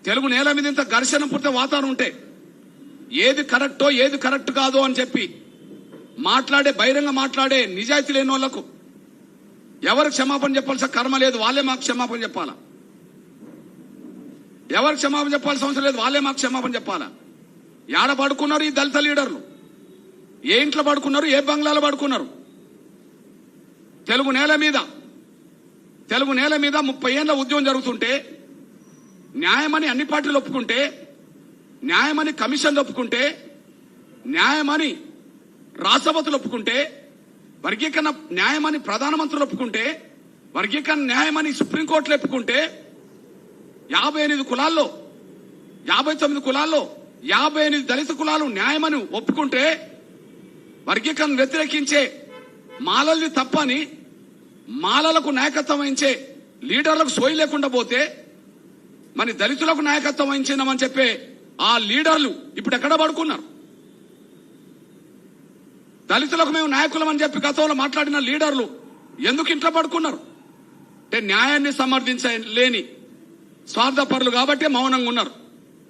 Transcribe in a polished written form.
తెలుగు నేల మీద ఇంత ఘర్షణ పుట్టే వాతావరణం ఉంటే ఏది కరెక్టో ఏది కరెక్ట్ కాదో అని చెప్పి మాట్లాడే బహిరంగ మాట్లాడే నిజాయితీ లేని వాళ్లకు ఎవరికి క్షమాపణ చెప్పాల్సిన కర్మ లేదు, వాళ్ళే మాకు క్షమాపణ చెప్పాలా. ఎవరికి క్షమాపణ చెప్పాల్సిన అవసరం లేదు, వాళ్ళే మాకు క్షమాపణ చెప్పాలా. ఏడ పడుకున్నారు ఈ దళిత లీడర్లు? ఏ ఇంట్లో పడుకున్నారు? ఏ బంగ్లాలో పడుకున్నారు? తెలుగు నేల మీద 30 ఏళ్ల ఉద్యమం జరుగుతుంటే న్యాయమని అన్ని పార్టీలు ఒప్పుకుంటే, న్యాయమని కమిషన్లు ఒప్పుకుంటే, న్యాయమని రాష్ట్రపతులు ఒప్పుకుంటే, వర్గీకరణ న్యాయమని ప్రధానమంత్రులు ఒప్పుకుంటే, వర్గీకరణ న్యాయమని సుప్రీంకోర్టులు ఒప్పుకుంటే 58 కులాల్లో 59 కులాల్లో 58 దళిత కులాలు న్యాయమని ఒప్పుకుంటే వర్గీకరణ వ్యతిరేకించే మాలల్ని తప్పని మాలలకు నాయకత్వం వహించే లీడర్లకు సోయి లేకుండా పోతే మరి దళితులకు నాయకత్వం వహించినామని చెప్పే ఆ లీడర్లు ఇప్పుడు ఎక్కడ పడుకున్నారు? దళితులకు మేము నాయకులం అని చెప్పి గతంలో మాట్లాడిన లీడర్లు ఎందుకు ఇంట్లో పడుకున్నారు? అంటే న్యాయాన్ని సమర్థించలేని స్వార్థపరులు కాబట్టి మౌనంగా ఉన్నారు.